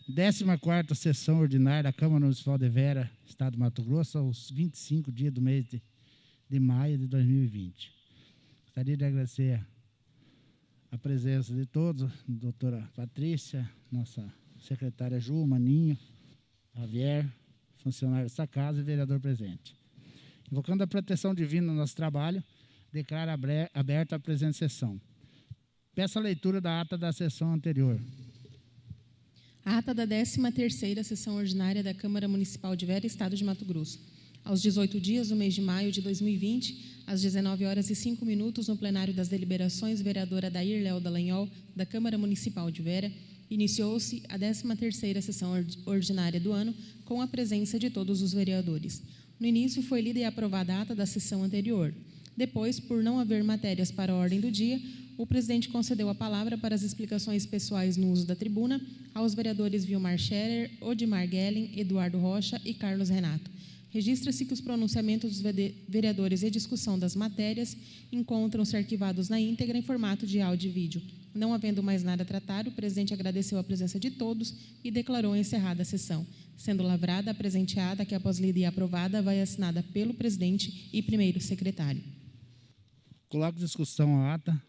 14ª sessão ordinária da Câmara Municipal de Vera, Estado do Mato Grosso, aos 25 dias do mês de maio de 2020. Gostaria de agradecer a presença de todos, doutora Patrícia, nossa secretária Ju, Maninho, Javier, funcionário dessa casa e vereador presente. Invocando a proteção divina no nosso trabalho, declaro aberta a presente sessão. Peço a leitura da ata da sessão anterior. A ata da 13ª sessão ordinária da Câmara Municipal de Vera, Estado de Mato Grosso. Aos 18 dias do mês de maio de 2020, às 19h05, no plenário das deliberações, vereadora Dair Léo Dallagnol, da Câmara Municipal de Vera, iniciou-se a 13ª sessão ordinária do ano, com a presença de todos os vereadores. No início, foi lida e aprovada a ata da sessão anterior. Depois, por não haver matérias para a ordem do dia, o presidente concedeu a palavra para as explicações pessoais no uso da tribuna aos vereadores Vilmar Scherer, Odimar Gellen, Eduardo Rocha e Carlos Renato. Registra-se que os pronunciamentos dos vereadores e discussão das matérias encontram-se arquivados na íntegra em formato de áudio e vídeo. Não havendo mais nada a tratar, o presidente agradeceu a presença de todos e declarou encerrada a sessão, sendo lavrada a presente ata que, após lida e aprovada, vai assinada pelo presidente e primeiro secretário. Coloco em discussão a ata.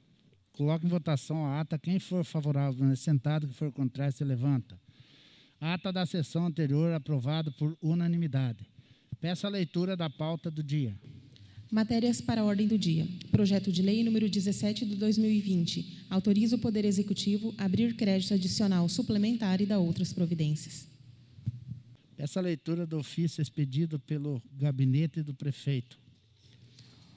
Coloco em votação a ata. Quem for favorável, sentado. Quem for contrário, se levanta. A ata da sessão anterior aprovada por unanimidade. Peço a leitura da pauta do dia. Matérias para a ordem do dia. Projeto de lei número 17 de 2020. Autoriza o Poder Executivo a abrir crédito adicional suplementar e dar outras providências. Peço a leitura do ofício expedido pelo gabinete do prefeito.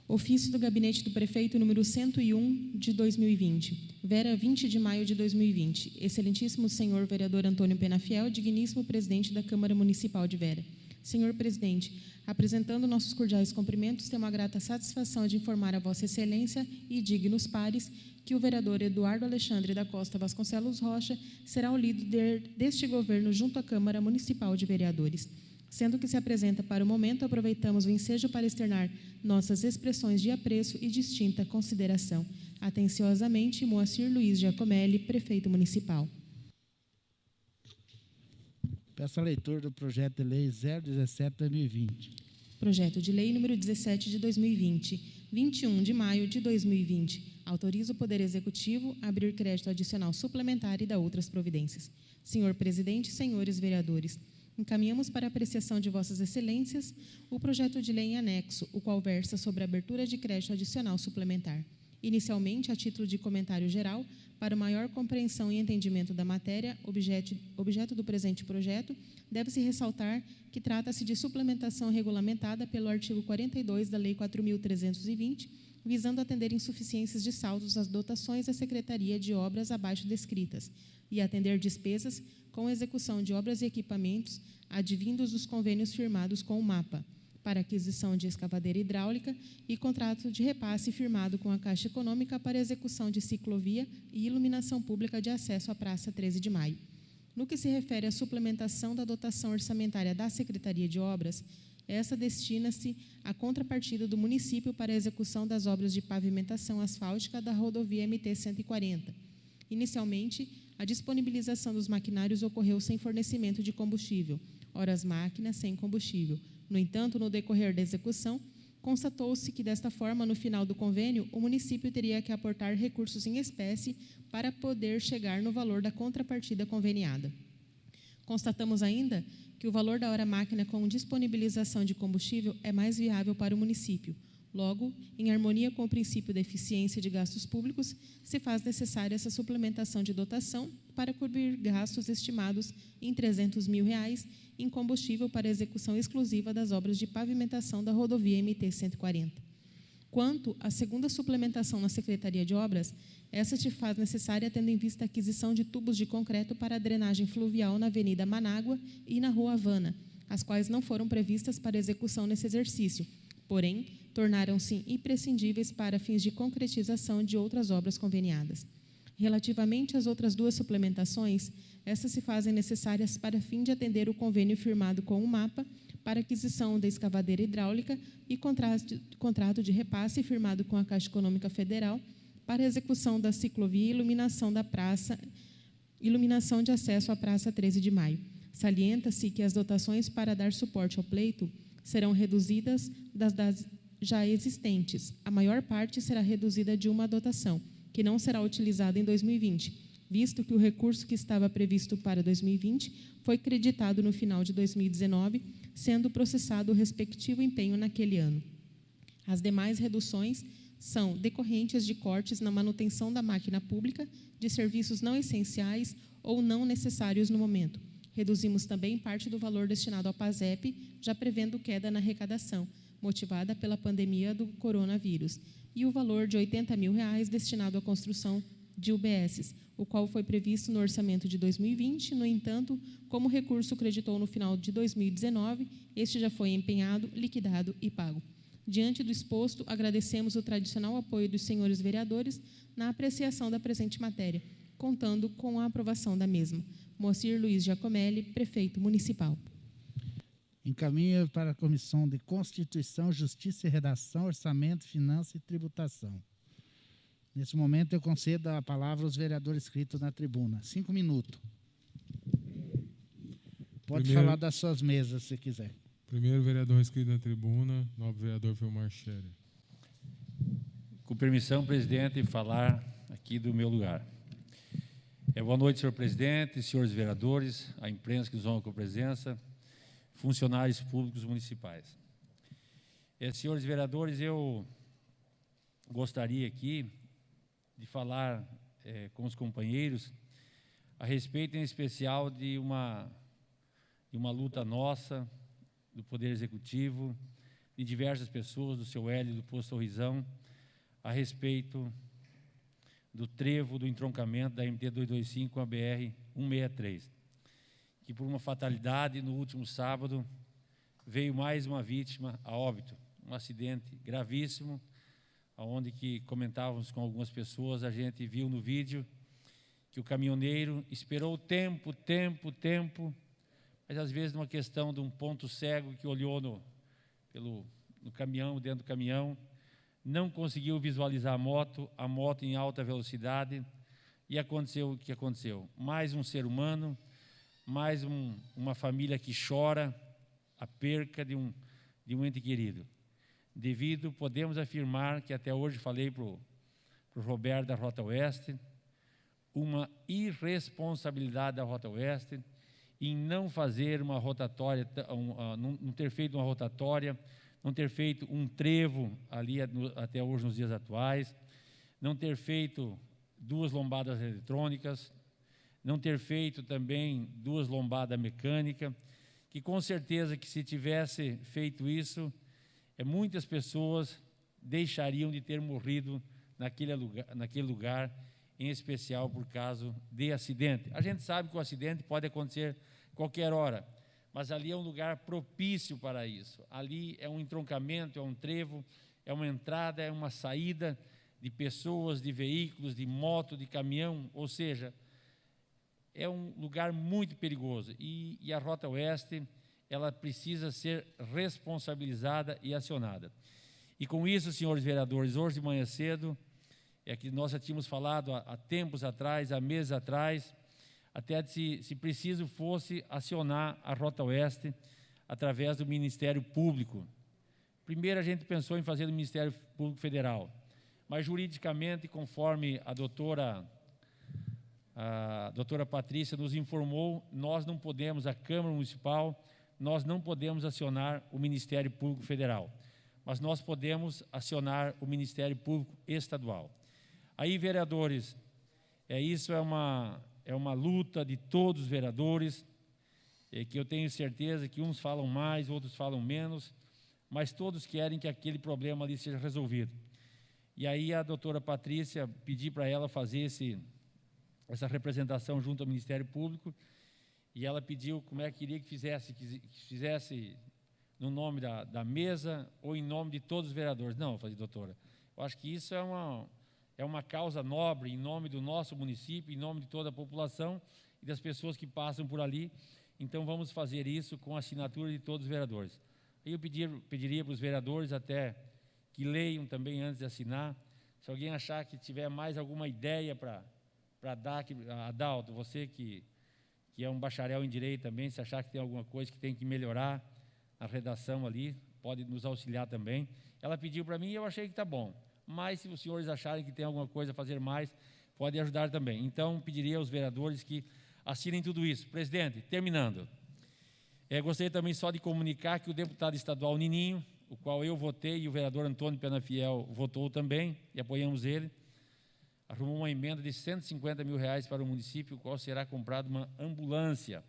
Ofício do Gabinete do Prefeito número 101 de 2020. Vera, 20 de maio de 2020. Excelentíssimo senhor vereador Antônio Penafiel, digníssimo presidente da Câmara Municipal de Vera. Senhor presidente, apresentando nossos cordiais cumprimentos, tenho a grata satisfação de informar a Vossa Excelência e dignos pares que o vereador Eduardo Alexandre da Costa Vasconcelos Rocha será o líder deste governo junto à Câmara Municipal de Vereadores. Sendo que se apresenta para o momento, aproveitamos o ensejo para externar nossas expressões de apreço e distinta consideração. Atenciosamente, Moacir Luiz Giacomelli, prefeito municipal. Peço a leitura do projeto de lei 017/2020. Projeto de lei número 17 de 2020, 21 de maio de 2020. Autoriza o Poder Executivo a abrir crédito adicional suplementar e dar outras providências. Senhor presidente, senhores vereadores, encaminhamos para apreciação de Vossas Excelências o projeto de lei em anexo, o qual versa sobre a abertura de crédito adicional suplementar. Inicialmente, a título de comentário geral, para maior compreensão e entendimento da matéria, objeto do presente projeto, deve-se ressaltar que trata-se de suplementação regulamentada pelo artigo 42 da Lei 4.320, visando atender insuficiências de saldos às dotações da Secretaria de Obras abaixo descritas e atender despesas com execução de obras e equipamentos advindos dos convênios firmados com o MAPA, para aquisição de escavadeira hidráulica e contrato de repasse firmado com a Caixa Econômica para execução de ciclovia e iluminação pública de acesso à Praça 13 de Maio. No que se refere à suplementação da dotação orçamentária da Secretaria de Obras, essa destina-se à contrapartida do município para a execução das obras de pavimentação asfáltica da rodovia MT-140. Inicialmente, a disponibilização dos maquinários ocorreu sem fornecimento de combustível, ora as máquinas sem combustível. No entanto, no decorrer da execução, constatou-se que, desta forma, no final do convênio, o município teria que aportar recursos em espécie para poder chegar no valor da contrapartida conveniada. Constatamos ainda que o valor da hora-máquina com disponibilização de combustível é mais viável para o município. Logo, em harmonia com o princípio da eficiência de gastos públicos, se faz necessária essa suplementação de dotação para cobrir gastos estimados em R$300 mil em combustível para execução exclusiva das obras de pavimentação da rodovia MT-140. Quanto à segunda suplementação na Secretaria de Obras, essa se faz necessária tendo em vista a aquisição de tubos de concreto para a drenagem fluvial na Avenida Manágua e na Rua Havana, as quais não foram previstas para execução nesse exercício, porém, tornaram-se imprescindíveis para fins de concretização de outras obras conveniadas. Relativamente às outras duas suplementações, essas se fazem necessárias para fim de atender o convênio firmado com o MAPA para aquisição da escavadeira hidráulica e contrato de repasse firmado com a Caixa Econômica Federal para execução da ciclovia e iluminação da praça Iluminação de acesso à Praça 13 de Maio. Salienta-se que as dotações para dar suporte ao pleito serão reduzidas das já existentes. A maior parte será reduzida de uma dotação, que não será utilizada em 2020, visto que o recurso que estava previsto para 2020 foi creditado no final de 2019, sendo processado o respectivo empenho naquele ano. As demais reduções são decorrentes de cortes na manutenção da máquina pública, de serviços não essenciais ou não necessários no momento. Reduzimos também parte do valor destinado ao PASEP, já prevendo queda na arrecadação, motivada pela pandemia do coronavírus, e o valor de R$ 80 mil destinado à construção de UBSs, o qual foi previsto no orçamento de 2020. No entanto, como o recurso creditou no final de 2019, este já foi empenhado, liquidado e pago. Diante do exposto, agradecemos o tradicional apoio dos senhores vereadores na apreciação da presente matéria, contando com a aprovação da mesma. Moacir Luiz Giacomelli, Prefeito Municipal. Encaminha para a Comissão de Constituição, Justiça e Redação, Orçamento, Finanças e Tributação. Nesse momento, eu concedo a palavra aos vereadores inscritos na tribuna. 5 minutos. Pode falar das suas mesas, se quiser. Primeiro vereador inscrito na tribuna, novo vereador Filmar Scherer. Com permissão, presidente, falar aqui do meu lugar. Boa noite, senhor presidente, senhores vereadores, a imprensa que nos honra com a presença, funcionários públicos municipais. Senhores vereadores, eu gostaria aqui de falar com os companheiros a respeito, em especial, de uma luta nossa, do Poder Executivo, de diversas pessoas, do seu Hélio, do Posto Sorrisão, a respeito do trevo do entroncamento da MT 225 com a BR 163, que por uma fatalidade no último sábado veio mais uma vítima a óbito, um acidente gravíssimo, onde que comentávamos com algumas pessoas, a gente viu no vídeo que o caminhoneiro esperou tempo, mas às vezes numa questão de um ponto cego que olhou no caminhão, dentro do caminhão, não conseguiu visualizar a moto em alta velocidade, e aconteceu o que aconteceu. Mais um ser humano, mais uma família que chora a perca de um ente querido. Podemos afirmar que até hoje falei para o Roberto da Rota Oeste, uma irresponsabilidade da Rota Oeste em não fazer uma rotatória, não ter feito uma rotatória, não ter feito um trevo ali até hoje nos dias atuais, não ter feito 2 lombadas eletrônicas, não ter feito também 2 lombadas mecânicas, que com certeza que se tivesse feito isso, muitas pessoas deixariam de ter morrido naquele lugar, em especial por causa de acidente. A gente sabe que o acidente pode acontecer qualquer hora, mas ali é um lugar propício para isso. Ali é um entroncamento, é um trevo, é uma entrada, é uma saída de pessoas, de veículos, de moto, de caminhão, ou seja, é um lugar muito perigoso. E a Rota Oeste, ela precisa ser responsabilizada e acionada. E com isso, senhores vereadores, hoje de manhã cedo, que nós já tínhamos falado há tempos atrás, há meses atrás, até se preciso fosse acionar a Rota Oeste através do Ministério Público. Primeiro a gente pensou em fazer do Ministério Público Federal, mas juridicamente, conforme a doutora Patrícia nos informou, nós não podemos, a Câmara Municipal, nós não podemos acionar o Ministério Público Federal, mas nós podemos acionar o Ministério Público Estadual. Aí, vereadores, isso é uma luta de todos os vereadores, que eu tenho certeza que uns falam mais, outros falam menos, mas todos querem que aquele problema ali seja resolvido. E aí a doutora Patrícia, pedi para ela fazer essa representação junto ao Ministério Público, e ela pediu como é que queria que fizesse no nome da mesa ou em nome de todos os vereadores. Não, eu falei, doutora, eu acho que isso é uma causa nobre em nome do nosso município, em nome de toda a população e das pessoas que passam por ali, então vamos fazer isso com a assinatura de todos os vereadores. Aí eu pediria para os vereadores até que leiam também antes de assinar, se alguém achar que tiver mais alguma ideia para para dar, Adalto, você que é um bacharel em Direito também, se achar que tem alguma coisa que tem que melhorar a redação ali, pode nos auxiliar também. Ela pediu para mim e eu achei que está bom. Mas se os senhores acharem que tem alguma coisa a fazer mais, pode ajudar também. Então, pediria aos vereadores que assinem tudo isso. Presidente, terminando. Gostaria também só de comunicar que o deputado estadual Nininho, o qual eu votei e o vereador Antônio Penafiel votou também, e apoiamos ele, arrumou uma emenda de R$150 mil para o município, o qual será comprada uma ambulância.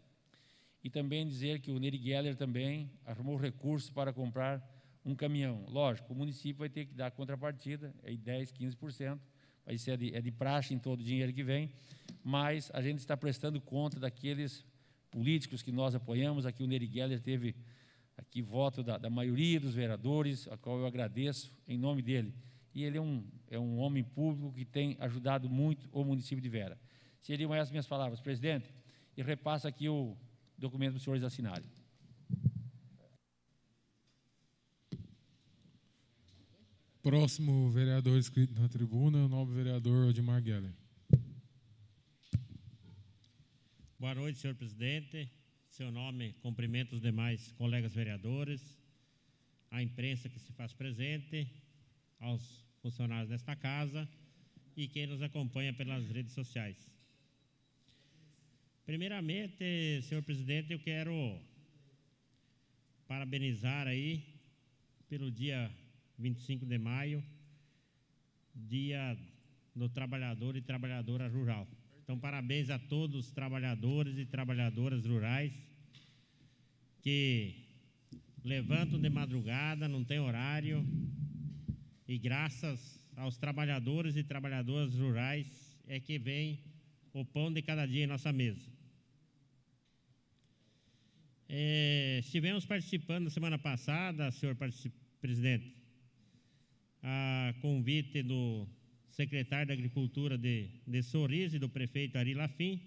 E também dizer que o Neri Geller também arrumou recursos para comprar um caminhão. Lógico, o município vai ter que dar contrapartida, 10%, 15%, isso é de praxe em todo o dinheiro que vem, mas a gente está prestando conta daqueles políticos que nós apoiamos. Aqui o Neri Geller teve aqui voto da maioria dos vereadores, a qual eu agradeço em nome dele. E ele é um homem público que tem ajudado muito o município de Vera. Seriam essas minhas palavras, presidente, e repasso aqui o documento para os senhores assinarem. Próximo vereador inscrito na tribuna, o nobre vereador Odimar Geller. Boa noite, senhor presidente. Seu nome, cumprimento os demais colegas vereadores, a imprensa que se faz presente, aos funcionários desta casa e quem nos acompanha pelas redes sociais. Primeiramente, senhor presidente, eu quero parabenizar aí pelo dia 25 de maio, dia do trabalhador e trabalhadora rural. Então, parabéns a todos os trabalhadores e trabalhadoras rurais que levantam de madrugada, não tem horário, e graças aos trabalhadores e trabalhadoras rurais é que vem o pão de cada dia em nossa mesa. Estivemos participando na semana passada, senhor presidente, a convite do secretário da Agricultura de Sorriso e do prefeito Ari Lafim,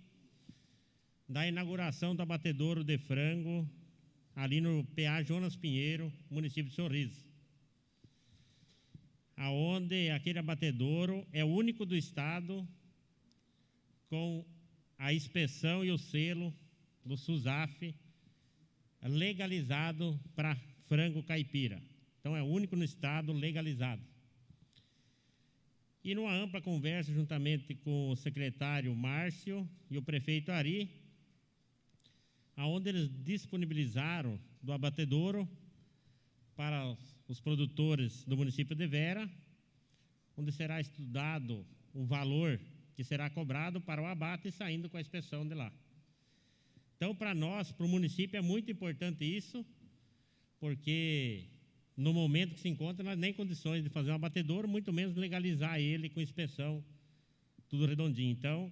da inauguração do abatedouro de frango ali no PA Jonas Pinheiro, município de Sorriso, aonde aquele abatedouro é o único do estado com a inspeção e o selo do SUSAF legalizado para frango caipira. Então é o único no estado legalizado. E numa ampla conversa juntamente com o secretário Márcio e o prefeito Ari, aonde eles disponibilizaram do abatedouro para os produtores do município de Vera, onde será estudado o valor que será cobrado para o abate, saindo com a inspeção de lá. Então, para nós, para o município, é muito importante isso, porque no momento que se encontra, nós nem condições de fazer um abatedouro, muito menos legalizar ele com inspeção, tudo redondinho. Então,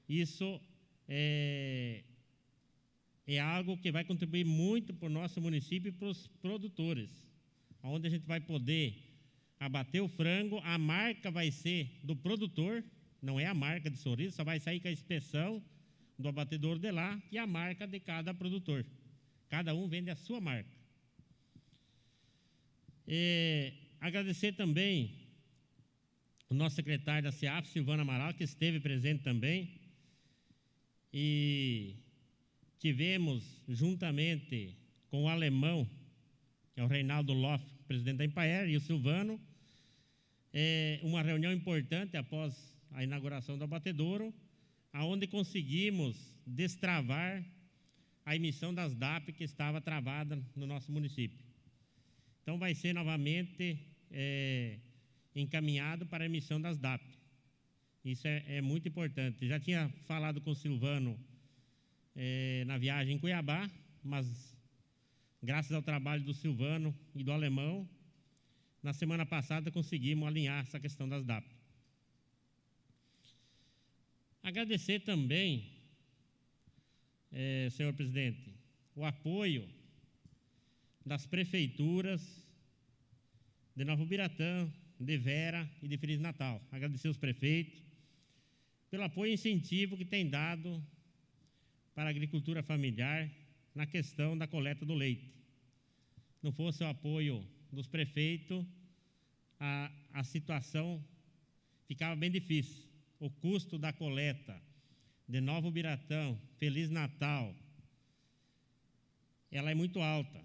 isso é algo que vai contribuir muito para o nosso município e para os produtores, onde a gente vai poder abater o frango, a marca vai ser do produtor, não é a marca de Sorriso, só vai sair com a inspeção do abatedouro de lá e a marca de cada produtor. Cada um vende a sua marca. Agradecer também o nosso secretário da CEAF, Silvano Amaral, que esteve presente também, e tivemos, juntamente com o alemão, que é o Reinaldo Loff, presidente da Empaer, e o Silvano, uma reunião importante após a inauguração do abatedouro, aonde conseguimos destravar a emissão das DAP que estava travada no nosso município. Então, vai ser novamente encaminhado para a emissão das DAP. Isso é muito importante. Já tinha falado com o Silvano na viagem em Cuiabá, mas graças ao trabalho do Silvano e do alemão, na semana passada conseguimos alinhar essa questão das DAP. Agradecer também, senhor presidente, o apoio das prefeituras de Nova Ubiratã, de Vera e de Feliz Natal. Agradecer aos prefeitos pelo apoio e incentivo que tem dado para a agricultura familiar na questão da coleta do leite. Não fosse o apoio dos prefeitos, a situação ficava bem difícil. o custo da coleta de Nova Ubiratã, Feliz Natal, ela é muito alta.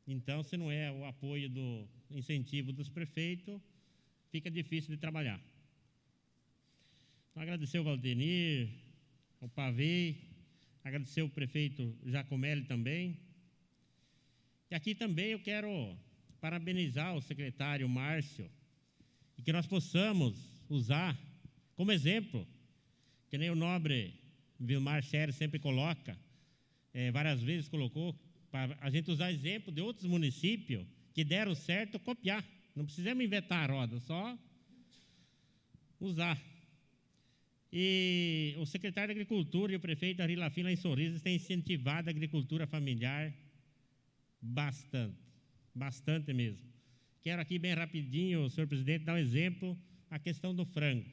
Então, se não é o apoio do incentivo dos prefeitos, fica difícil de trabalhar. Então, agradecer ao Valdenir, ao Pavei, agradecer ao prefeito Giacomelli também. E aqui também eu quero parabenizar o secretário Márcio, e que nós possamos usar como exemplo, que nem o nobre Vilmar Scherer sempre coloca, várias vezes colocou, para a gente usar exemplo de outros municípios que deram certo, copiar. Não precisamos inventar a roda, só usar. E o secretário de Agricultura e o prefeito Ari Lafim, lá em Sorriso, têm incentivado a agricultura familiar bastante, bastante mesmo. Quero aqui bem rapidinho, senhor presidente, dar um exemplo, a questão do frango.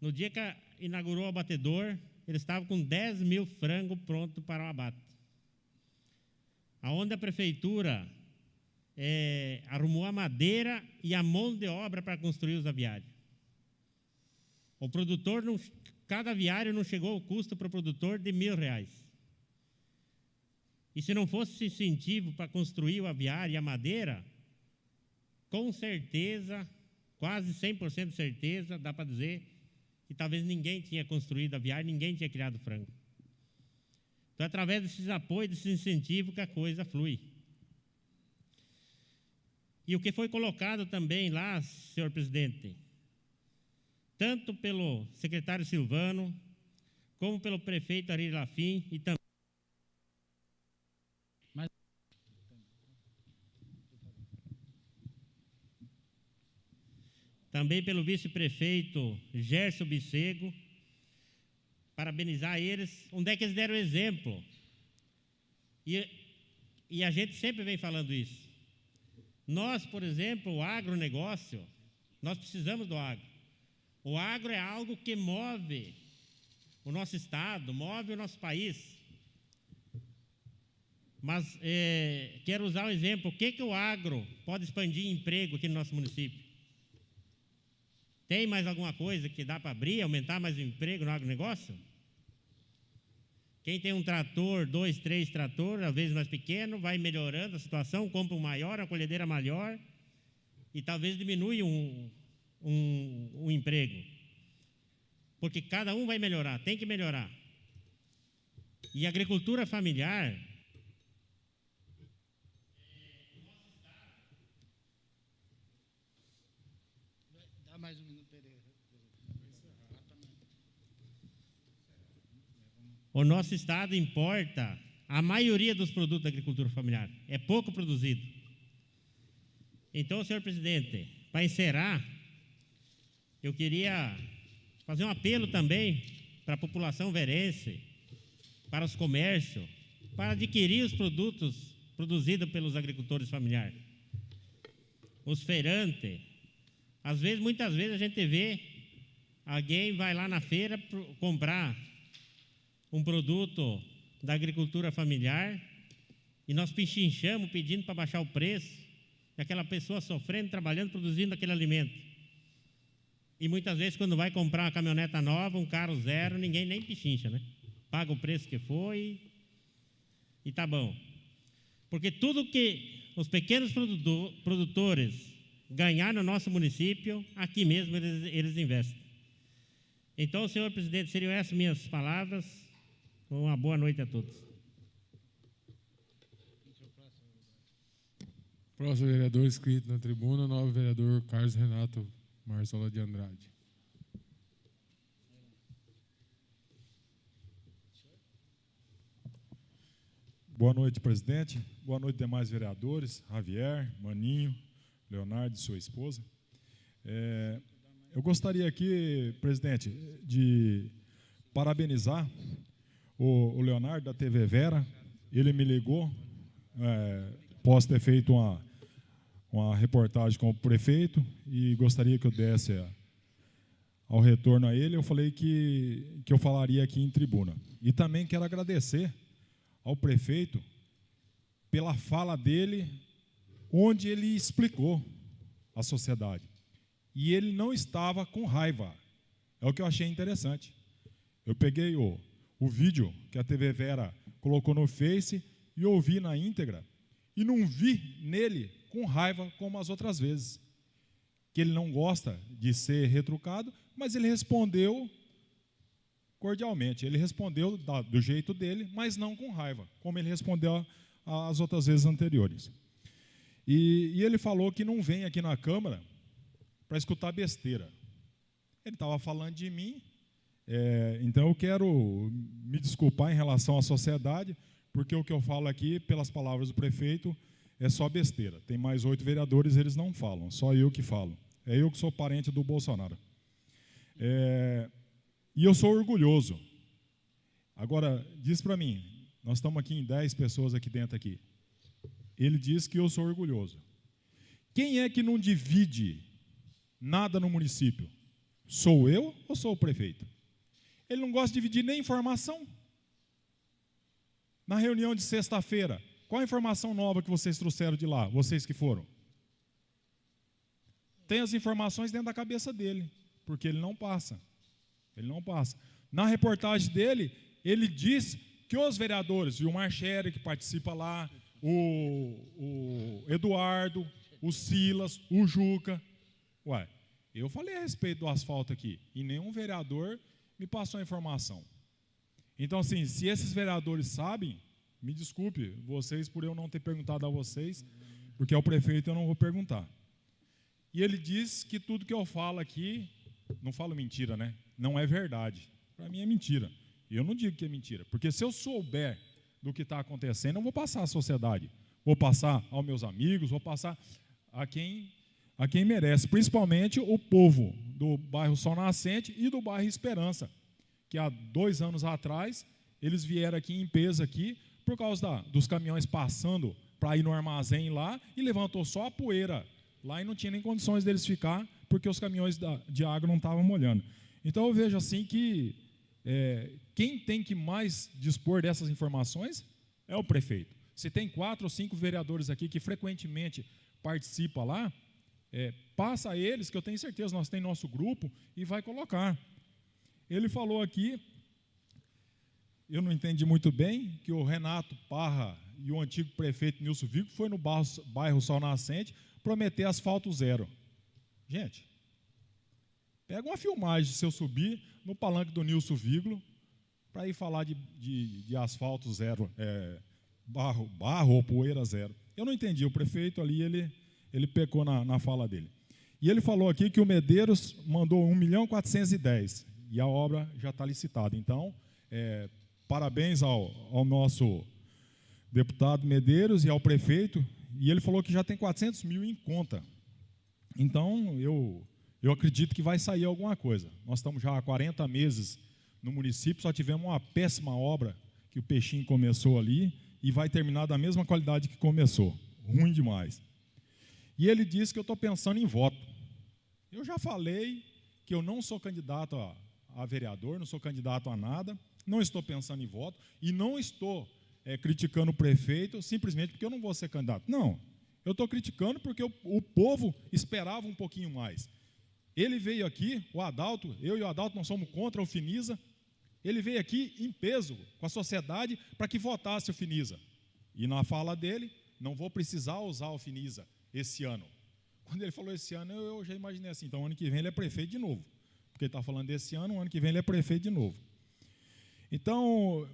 No dia que inaugurou o abatedor, eles estavam com 10 mil frangos prontos para o abate. Aonde a prefeitura arrumou a madeira e a mão de obra para construir os aviários. O produtor, cada aviário não chegou ao custo para o produtor de R$1.000. E se não fosse esse incentivo para construir o aviário e a madeira, com certeza, quase 100% de certeza, dá para dizer que talvez ninguém tinha construído aviário, ninguém tinha criado frango. Então, é através desses apoios, desses incentivos, que a coisa flui. E o que foi colocado também lá, senhor presidente, tanto pelo secretário Silvano, como pelo prefeito Ari Lafim, e também pelo vice-prefeito Gerson Bissego, parabenizar eles. Onde é que eles deram exemplo? E a gente sempre vem falando isso. Nós, por exemplo, o agronegócio, nós precisamos do agro. O agro é algo que move o nosso estado, move o nosso país. Mas quero usar um exemplo. O que o agro pode expandir emprego aqui no nosso município? Tem mais alguma coisa que dá para abrir, aumentar mais o emprego no agronegócio? Quem tem um trator, 2, 3 tratores, às vezes mais pequeno, vai melhorando a situação, compra um maior, uma colhedeira maior, e talvez diminui um emprego. Porque cada um vai melhorar, tem que melhorar. E a agricultura familiar... Dá mais um minuto, Pereira. O nosso estado importa a maioria dos produtos da agricultura familiar. É pouco produzido. Então, senhor presidente, para encerrar, eu queria fazer um apelo também para a população verense, para os comércios, para adquirir os produtos produzidos pelos agricultores familiares. Os feirantes. Muitas vezes a gente vê alguém vai lá na feira comprar um produto da agricultura familiar e nós pichinchamos pedindo para baixar o preço, e aquela pessoa sofrendo, trabalhando, produzindo aquele alimento. E muitas vezes, quando vai comprar uma caminhoneta nova, um carro zero, ninguém nem pichincha, né? Paga o preço que foi e tá bom. Porque tudo que os pequenos produtores ganhar no nosso município, aqui mesmo eles investem. Então, senhor presidente, seriam essas minhas palavras. Uma boa noite a todos. Próximo vereador inscrito na tribuna, o novo vereador Carlos Renato Marzola de Andrade. Boa noite, presidente. Boa noite, demais vereadores, Javier, Maninho, Leonardo e sua esposa. Eu gostaria aqui, presidente, de parabenizar o Leonardo da TV Vera. Ele me ligou, posso ter feito uma reportagem com o prefeito e gostaria que eu desse ao retorno a ele. Eu falei que eu falaria aqui em tribuna. E também quero agradecer ao prefeito pela fala dele, onde ele explicou a sociedade. E ele não estava com raiva, É o que eu achei interessante. Eu peguei o vídeo que a TV Vera colocou no Face e ouvi na íntegra e não vi nele com raiva como as outras vezes. Que ele não gosta de ser retrucado, mas ele respondeu cordialmente. Ele respondeu do jeito dele, mas não com raiva, como ele respondeu as outras vezes anteriores. E ele falou que não vem aqui na Câmara para escutar besteira. Ele estava falando de mim, então eu quero me desculpar em relação à sociedade, porque o que eu falo aqui, pelas palavras do prefeito, é só besteira. Tem mais 8 vereadores, eles não falam, só eu que falo. É eu que sou parente do Bolsonaro. E eu sou orgulhoso. Agora, diz para mim, nós estamos aqui em 10 pessoas aqui dentro aqui. Ele diz que eu sou orgulhoso. Quem é que não divide nada no município? Sou eu ou sou o prefeito? Ele não gosta de dividir nem informação. Na reunião de sexta-feira, qual a informação nova que vocês trouxeram de lá, vocês que foram? Tem as informações dentro da cabeça dele, porque ele não passa. Ele não passa. Na reportagem dele, ele diz que os vereadores, o Marcheri, que participa lá, o Eduardo, o Silas, o Juca. Ué, eu falei a respeito do asfalto aqui, e nenhum vereador me passou a informação. Então, assim, se esses vereadores sabem, me desculpe, vocês, por eu não ter perguntado a vocês, porque ao prefeito eu não vou perguntar. E ele diz que tudo que eu falo aqui, não falo mentira, né? Não é verdade. Para mim é mentira. E eu não digo que é mentira, porque se eu souber do que está acontecendo, eu vou passar à sociedade, vou passar aos meus amigos, vou passar a quem merece, principalmente o povo do bairro Sol Nascente e do bairro Esperança, que há 2 anos atrás, eles vieram aqui em peso aqui, por causa dos caminhões passando para ir no armazém lá, e levantou só a poeira lá e não tinha nem condições deles ficar, porque os caminhões de água não estavam molhando. Então eu vejo assim que quem tem que mais dispor dessas informações é o prefeito. Se tem 4 ou 5 vereadores aqui que frequentemente participam lá, passa a eles, que eu tenho certeza, nós temos nosso grupo, e vai colocar. Ele falou aqui, eu não entendi muito bem, que o Renato Parra e o antigo prefeito Nilson Vigo foi no bairro Sol Nascente prometer asfalto zero. Gente, pega uma filmagem se eu subir no palanque do Nilson Vigo para ir falar de asfalto zero, barro ou poeira zero. Eu não entendi, o prefeito ali, ele pecou na fala dele. E ele falou aqui que o Medeiros mandou 1.410.000 e a obra já está licitada. Então, parabéns ao nosso deputado Medeiros e ao prefeito, e ele falou que já tem 400 mil em conta. Então, eu acredito que vai sair alguma coisa. Nós estamos já há 40 meses no município, só tivemos uma péssima obra que o Peixinho começou ali e vai terminar da mesma qualidade que começou. Ruim demais. E ele disse que eu estou pensando em voto. Eu já falei que eu não sou candidato a vereador, não sou candidato a nada, não estou pensando em voto e não estou criticando o prefeito simplesmente porque eu não vou ser candidato. Não, eu estou criticando porque o povo esperava um pouquinho mais. Ele veio aqui, o Adalto, eu e o Adalto, nós somos contra o Finisa, ele veio aqui em peso com a sociedade para que votasse o Finisa. E na fala dele, não vou precisar usar o Finisa esse ano. Quando ele falou esse ano, eu já imaginei assim, então ano que vem ele é prefeito de novo. Porque ele está falando desse ano, o ano que vem ele é prefeito de novo. Então,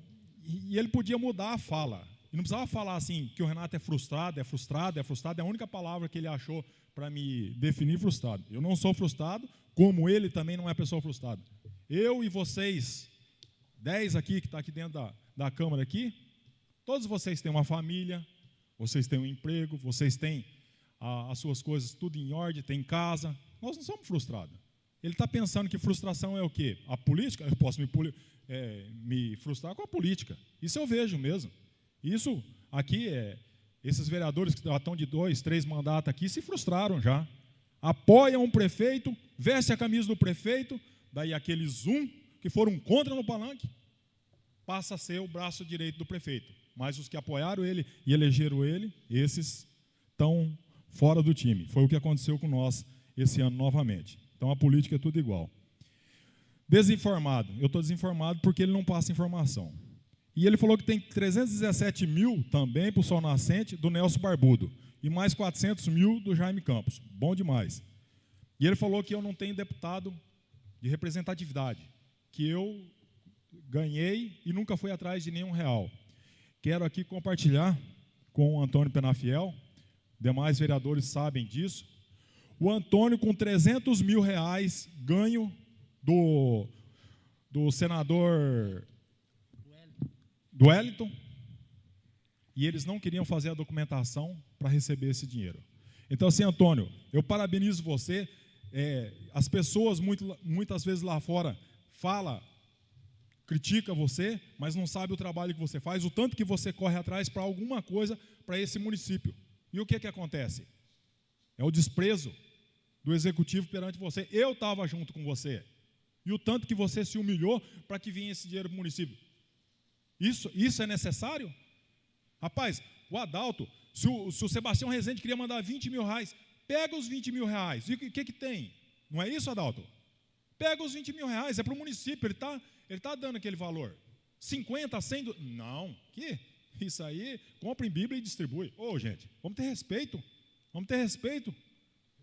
e ele podia mudar a fala. E não precisava falar assim, que o Renato é frustrado, é a única palavra que ele achou para me definir frustrado. Eu não sou frustrado, como ele também não é pessoa frustrada. Eu e vocês, 10 aqui, que está aqui dentro da Câmara aqui, todos vocês têm uma família, vocês têm um emprego, vocês têm as suas coisas tudo em ordem, têm casa. Nós não somos frustrados. Ele está pensando que frustração é o quê? A política? Eu posso me frustrar com a política. Isso eu vejo mesmo. Isso aqui, esses vereadores que já estão de 2, 3 mandatos aqui se frustraram já. Apoiam um prefeito, veste a camisa do prefeito, daí aqueles que foram contra no palanque, passa a ser o braço direito do prefeito. Mas os que apoiaram ele e elegeram ele, esses estão fora do time. Foi o que aconteceu com nós esse ano novamente. Então a política é tudo igual. desinformado. Eu estou desinformado porque ele não passa informação. E ele falou que tem 317 mil também para o Sol Nascente do Nelson Barbudo. E mais 400 mil do Jaime Campos. Bom demais. E ele falou que eu não tenho deputado de representatividade, que eu ganhei e nunca fui atrás de nenhum real. Quero aqui compartilhar com o Antônio Penafiel, demais vereadores sabem disso. O Antônio, com 300 mil reais ganho do senador do Wellington, e eles não queriam fazer a documentação para receber esse dinheiro. Então, assim, Antônio, eu parabenizo você. As pessoas muitas vezes lá fora critica você, mas não sabe o trabalho que você faz, o tanto que você corre atrás para alguma coisa para esse município. E o que acontece? É o desprezo do executivo perante você. Eu estava junto com você. E o tanto que você se humilhou para que vinha esse dinheiro para o município. Isso é necessário? Rapaz, o Adalto, se o Sebastião Rezende queria mandar 20 mil reais, pega os 20 mil reais. E o que tem? Não é isso, Adalto? Pega os 20 mil reais, é para o município, ele tá dando aquele valor. 50, 100... Não, isso aí, compra em Bíblia e distribui. Gente, vamos ter respeito. Vamos ter respeito.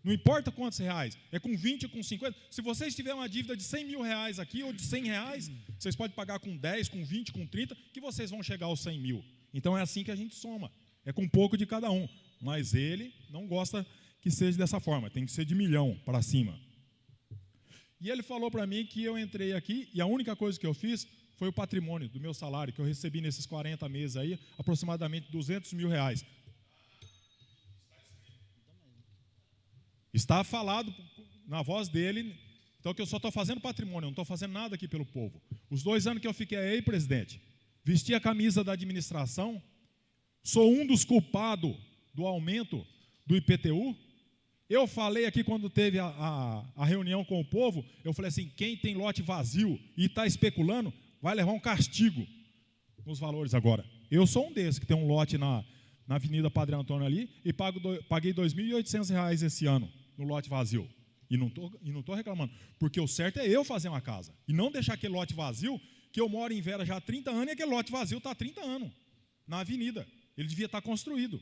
Não importa quantos reais, é com 20 ou com 50. Se vocês tiverem uma dívida de 100 mil reais aqui, ou de 100 reais, vocês podem pagar com 10, com 20, com 30, que vocês vão chegar aos 100 mil. Então é assim que a gente soma, é com um pouco de cada um. Mas ele não gosta que seja dessa forma, tem que ser de 1 milhão para cima. E ele falou para mim que eu entrei aqui e a única coisa que eu fiz foi o patrimônio do meu salário, que eu recebi nesses 40 meses aí, aproximadamente 200 mil reais. Está falado na voz dele, então que eu só estou fazendo patrimônio, eu não estou fazendo nada aqui pelo povo. Os 2 anos que eu fiquei aí, presidente, vesti a camisa da administração, sou um dos culpados do aumento do IPTU. Eu falei aqui quando teve a reunião com o povo, eu falei assim, quem tem lote vazio e está especulando, vai levar um castigo nos valores agora. Eu sou um desses que tem um lote na Avenida Padre Antônio ali e paguei R$ 2.800 esse ano no lote vazio. E não tô reclamando, porque o certo é eu fazer uma casa e não deixar aquele lote vazio, que eu moro em Vera já há 30 anos e aquele lote vazio está há 30 anos na avenida. Ele devia estar construído.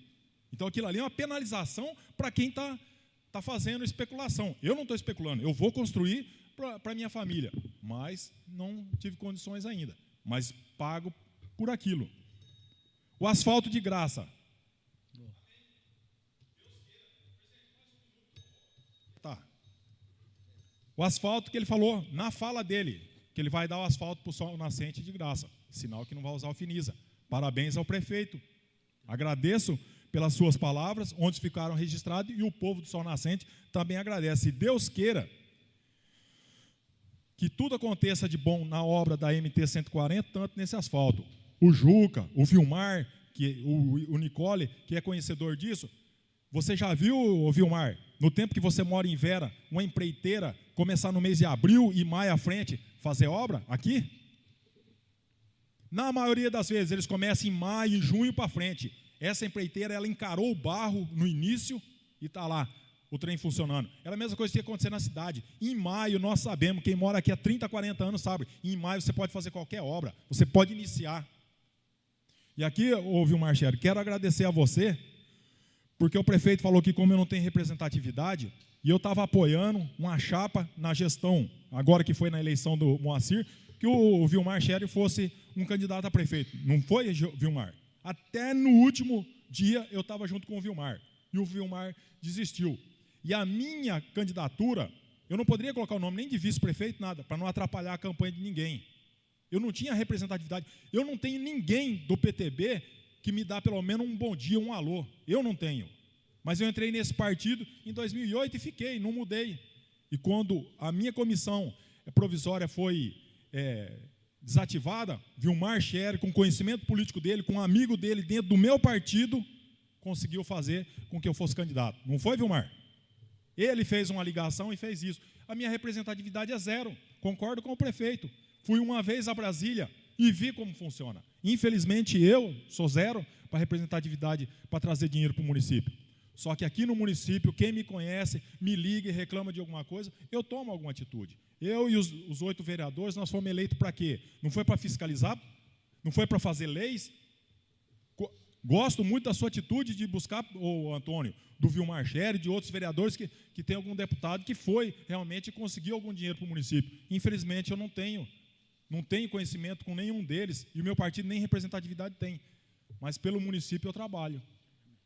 Então aquilo ali é uma penalização para quem está fazendo especulação. Eu não estou especulando, eu vou construir para a minha família, mas não tive condições ainda. Mas pago por aquilo. O asfalto de graça. Tá. O asfalto que ele falou na fala dele, que ele vai dar o asfalto para o Sol Nascente de graça. Sinal que não vai usar alfiniza. Parabéns ao prefeito. Agradeço pelas suas palavras, onde ficaram registrados, e o povo do Sol Nascente também agradece. Se Deus queira que tudo aconteça de bom na obra da MT 140, tanto nesse asfalto. O Juca, o Vilmar, o Nicole, que é conhecedor disso, você já viu, Vilmar, no tempo que você mora em Vera, uma empreiteira começar no mês de abril e maio à frente fazer obra aqui? Na maioria das vezes, eles começam em maio, em junho para frente. Essa empreiteira, ela encarou o barro no início e está lá, o trem funcionando. Era a mesma coisa que ia acontecer na cidade. Em maio, nós sabemos, quem mora aqui há 30, 40 anos sabe, em maio você pode fazer qualquer obra, você pode iniciar. E aqui, Vilmar Scher, quero agradecer a você, porque o prefeito falou que como eu não tenho representatividade, e eu estava apoiando uma chapa na gestão, agora que foi na eleição do Moacir, que o Vilmar Scher fosse um candidato a prefeito. Não foi, Vilmar? Até no último dia eu estava junto com o Vilmar, e o Vilmar desistiu. E a minha candidatura, eu não poderia colocar o nome nem de vice-prefeito, nada, para não atrapalhar a campanha de ninguém. Eu não tinha representatividade. Eu não tenho ninguém do PTB que me dá pelo menos um bom dia, um alô. Eu não tenho. Mas eu entrei nesse partido em 2008 e fiquei, não mudei. E quando a minha comissão provisória foi desativada, Vilmar Scher, com conhecimento político dele, com um amigo dele dentro do meu partido, conseguiu fazer com que eu fosse candidato. Não foi, Vilmar? Ele fez uma ligação e fez isso. A minha representatividade é zero. Concordo com o prefeito. Fui uma vez a Brasília e vi como funciona. Infelizmente, eu sou zero para representatividade, para trazer dinheiro para o município. Só que aqui no município, quem me conhece, me liga e reclama de alguma coisa, eu tomo alguma atitude. Eu e os 8 vereadores, nós fomos eleitos para quê? Não foi para fiscalizar? Não foi para fazer leis? Gosto muito da sua atitude de buscar, Antônio, do Vilmar Scher e de outros vereadores que tem algum deputado que foi realmente conseguiu algum dinheiro para o município. Infelizmente, eu não tenho conhecimento com nenhum deles, e o meu partido nem representatividade tem. Mas pelo município eu trabalho.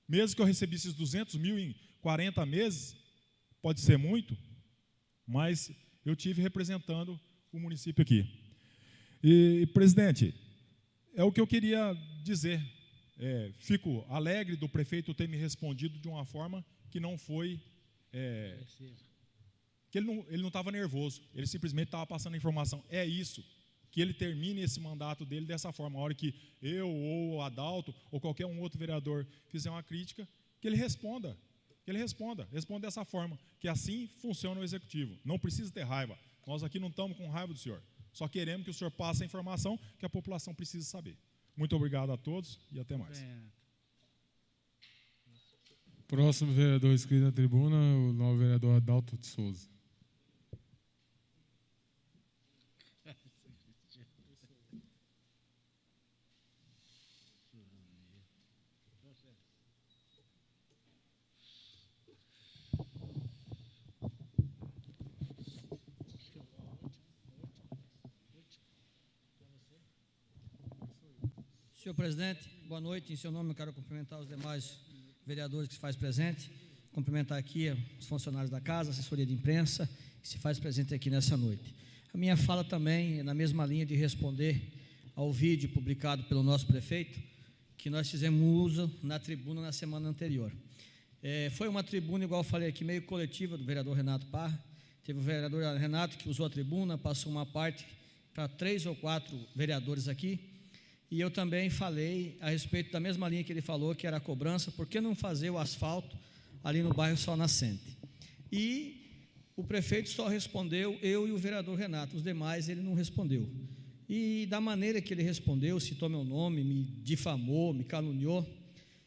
Mesmo que eu recebesse esses 200 mil em 40 meses, pode ser muito, mas eu tive representando o município aqui. E, presidente, é o que eu queria dizer. Fico alegre do prefeito ter me respondido de uma forma que não foi... que ele não estava nervoso, ele simplesmente estava passando a informação. É isso, que ele termine esse mandato dele dessa forma. A hora que eu, ou o Adalto, ou qualquer um outro vereador fizer uma crítica, que ele responda. Responda dessa forma, que assim funciona o executivo. Não precisa ter raiva. Nós aqui não estamos com raiva do senhor. Só queremos que o senhor passe a informação que a população precisa saber. Muito obrigado a todos e até mais. Próximo vereador inscrito na tribuna, o novo vereador Adalto de Souza. Senhor presidente, boa noite. Em seu nome, eu quero cumprimentar os demais vereadores que se faz presente, cumprimentar aqui os funcionários da casa, assessoria de imprensa, que se faz presente aqui nessa noite. A minha fala também é na mesma linha de responder ao vídeo publicado pelo nosso prefeito, que nós fizemos uso na tribuna na semana anterior. Foi uma tribuna, igual eu falei aqui, meio coletiva do vereador Renato Parra. Teve o vereador Renato que usou a tribuna, passou uma parte para 3 ou 4 vereadores aqui. E eu também falei a respeito da mesma linha que ele falou, que era a cobrança, por que não fazer o asfalto ali no bairro Sol Nascente? E o prefeito só respondeu, eu e o vereador Renato, os demais ele não respondeu. E da maneira que ele respondeu, citou meu nome, me difamou, me caluniou,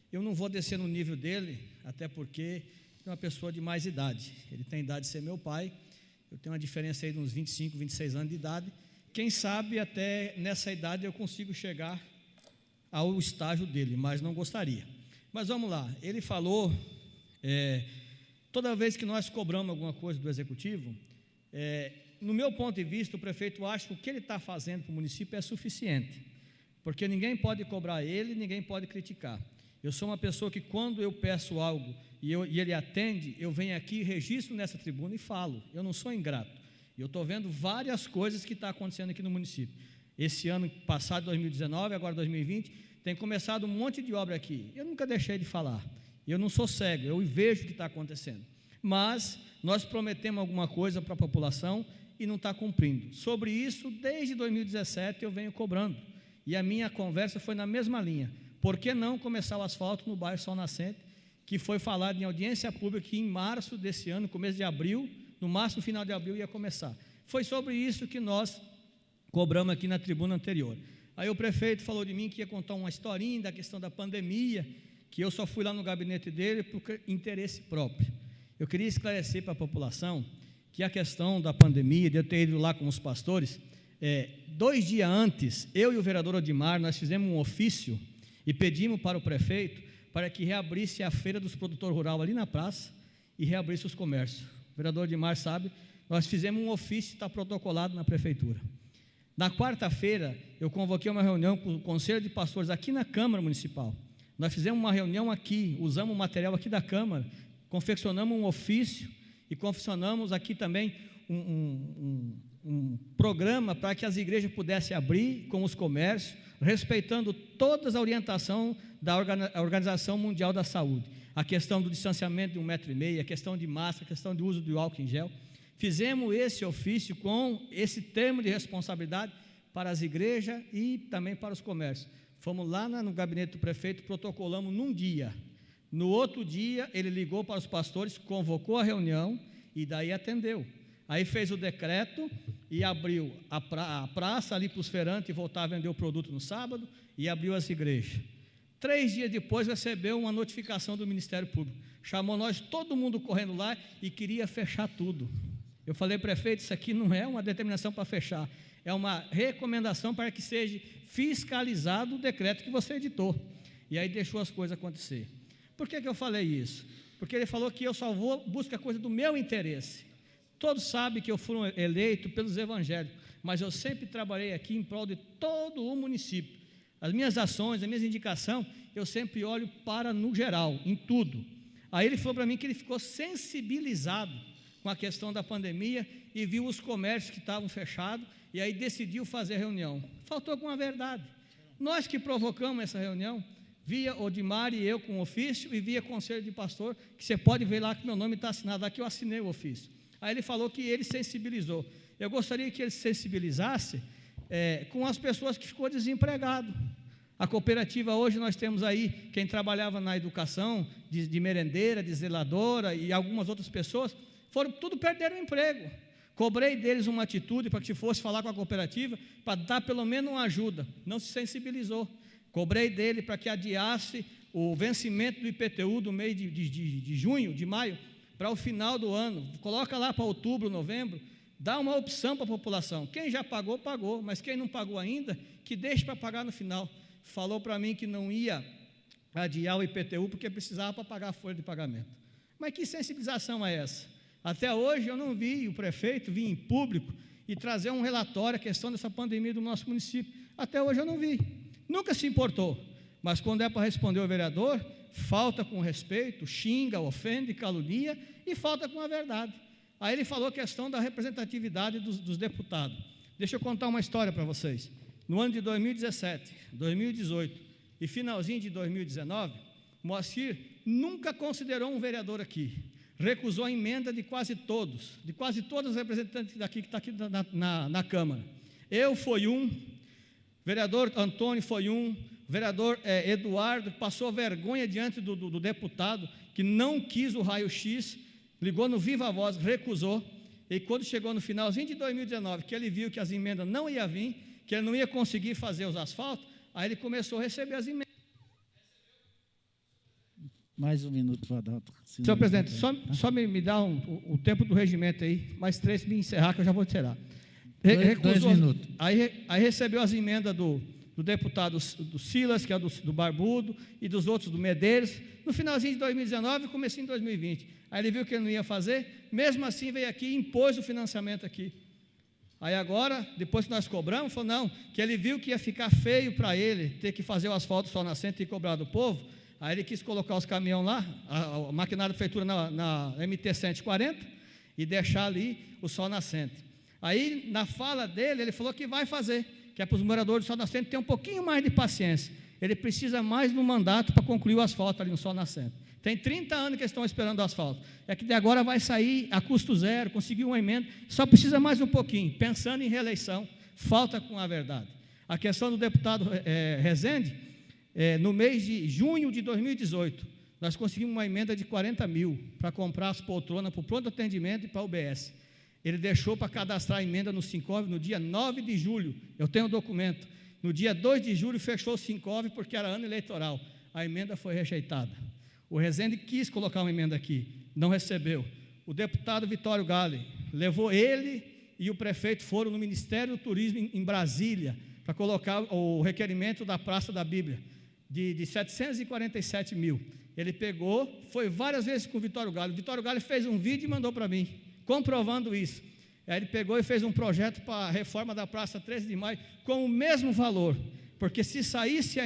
eu não vou descer no nível dele, até porque é uma pessoa de mais idade. Ele tem idade de ser meu pai, eu tenho uma diferença aí de uns 25, 26 anos de idade. Quem sabe até nessa idade eu consigo chegar ao estágio dele, mas não gostaria. Mas vamos lá, ele falou, toda vez que nós cobramos alguma coisa do executivo, no meu ponto de vista, o prefeito acha que o que ele está fazendo para o município é suficiente, porque ninguém pode cobrar ele, ninguém pode criticar. Eu sou uma pessoa que quando eu peço algo e ele atende, eu venho aqui, registro nessa tribuna e falo, eu não sou ingrato. Eu estou vendo várias coisas que estão acontecendo aqui no município. Esse ano passado, 2019, agora 2020, tem começado um monte de obra aqui. Eu nunca deixei de falar. Eu não sou cego, eu vejo o que está acontecendo. Mas nós prometemos alguma coisa para a população e não está cumprindo. Sobre isso, desde 2017, eu venho cobrando. E a minha conversa foi na mesma linha. Por que não começar o asfalto no bairro Sol Nascente, que foi falado em audiência pública que em março desse ano, começo de abril, no máximo final de abril ia começar. Foi sobre isso que nós cobramos aqui na tribuna anterior. Aí o prefeito falou de mim que ia contar uma historinha da questão da pandemia, que eu só fui lá no gabinete dele por interesse próprio. Eu queria esclarecer para a população que a questão da pandemia, de eu ter ido lá com os pastores, 2 dias antes, eu e o vereador Odimar, nós fizemos um ofício e pedimos para o prefeito para que reabrisse a feira dos produtores rurais ali na praça e reabrisse os comércios. O vereador Odimar sabe, nós fizemos um ofício, está protocolado na prefeitura. Na quarta-feira, eu convoquei uma reunião com o Conselho de Pastores aqui na Câmara Municipal. Nós fizemos uma reunião aqui, usamos o material aqui da Câmara, confeccionamos um ofício e confeccionamos aqui também um programa para que as igrejas pudessem abrir com os comércios, respeitando todas as orientações da Organização Mundial da Saúde. A questão do distanciamento de 1,5 metro, a questão de máscara, a questão do uso do álcool em gel. Fizemos esse ofício com esse termo de responsabilidade para as igrejas e também para os comércios. Fomos lá no gabinete do prefeito, protocolamos num dia. No outro dia, ele ligou para os pastores, convocou a reunião e daí atendeu. Aí fez o decreto e abriu a praça ali para os feirantes voltar a vender o produto no sábado e abriu as igrejas. 3 dias depois recebeu uma notificação do Ministério Público. Chamou nós, todo mundo correndo lá e queria fechar tudo. Eu falei, prefeito, isso aqui não é uma determinação para fechar, é uma recomendação para que seja fiscalizado o decreto que você editou. E aí deixou as coisas acontecer. Por que eu falei isso? Porque ele falou que eu só vou buscar coisa do meu interesse. Todos sabem que eu fui eleito pelos evangélicos, mas eu sempre trabalhei aqui em prol de todo o município. As minhas ações, as minhas indicações, eu sempre olho para no geral, em tudo. Aí ele falou para mim que ele ficou sensibilizado com a questão da pandemia e viu os comércios que estavam fechados e aí decidiu fazer a reunião. Faltou com a verdade. Nós que provocamos essa reunião, via Odimar e eu com o ofício e via conselho de pastor, que você pode ver lá que meu nome está assinado, aqui eu assinei o ofício. Aí ele falou que ele sensibilizou. Eu gostaria que ele sensibilizasse com as pessoas que ficou desempregado. A cooperativa hoje nós temos aí, quem trabalhava na educação, de merendeira, de zeladora e algumas outras pessoas, tudo perderam o emprego. Cobrei deles uma atitude para que se fosse falar com a cooperativa, para dar pelo menos uma ajuda, não se sensibilizou. Cobrei dele para que adiasse o vencimento do IPTU do mês de junho, de maio, para o final do ano, coloca lá para outubro, novembro, dá uma opção para a população. Quem já pagou, pagou, mas quem não pagou ainda, que deixe para pagar no final. Falou para mim que não ia adiar o IPTU porque precisava para pagar a folha de pagamento. Mas que sensibilização é essa? Até hoje eu não vi o prefeito vir em público e trazer um relatório a questão dessa pandemia do nosso município. Até hoje eu não vi. Nunca se importou. Mas quando é para responder ao vereador, falta com respeito, xinga, ofende, calunia e falta com a verdade. Aí ele falou a questão da representatividade dos deputados. Deixa eu contar uma história para vocês. No ano de 2017, 2018 e finalzinho de 2019, Moacir nunca considerou um vereador aqui. Recusou a emenda de quase todas as representantes daqui que está aqui na Câmara. Eu fui um, vereador Antônio foi um, vereador Eduardo passou vergonha diante do deputado, que não quis o raio-x, ligou no Viva Voz, recusou, e quando chegou no finalzinho de 2019, que ele viu que as emendas não iam vir, que ele não ia conseguir fazer os asfaltos, aí ele começou a receber as emendas. Mais um minuto para dar. Senhor presidente, só me dá o tempo do regimento aí, mais 3 para me encerrar, que eu já vou encerrar. Dois minutos. Aí recebeu as emendas do deputado do Silas, que é do Barbudo, e dos outros, do Medeiros, no finalzinho de 2019 e comecinho de 2020. Aí ele viu que ele não ia fazer, mesmo assim veio aqui e impôs o financiamento aqui. Aí agora, depois que nós cobramos, falou não, que ele viu que ia ficar feio para ele ter que fazer o asfalto sol nascente e cobrar do povo, aí ele quis colocar os caminhões lá, a maquinária de feitura na MT 140 e deixar ali o sol nascente. Aí, na fala dele, ele falou que vai fazer, que é para os moradores do sol nascente ter um pouquinho mais de paciência. Ele precisa mais no mandato para concluir o asfalto ali no sol nascente. Tem 30 anos que eles estão esperando o asfalto. É que de agora vai sair a custo zero, conseguiu uma emenda, só precisa mais um pouquinho. Pensando em reeleição, falta com a verdade. A questão do deputado Rezende, no mês de junho de 2018, nós conseguimos uma emenda de 40 mil para comprar as poltronas para o pronto atendimento e para a UBS. Ele deixou para cadastrar a emenda no Sincov no dia 9 de julho, eu tenho o documento. No dia 2 de julho fechou o Sincov porque era ano eleitoral. A emenda foi rejeitada. O Rezende quis colocar uma emenda aqui, não recebeu. O deputado Vitório Gale levou ele e o prefeito foram no Ministério do Turismo em Brasília para colocar o requerimento da Praça da Bíblia de 747 mil. Ele pegou, foi várias vezes com o Vitório Gale. O Vitório Gale fez um vídeo e mandou para mim, comprovando isso. Aí ele pegou e fez um projeto para a reforma da Praça 13 de Maio com o mesmo valor, porque se saísse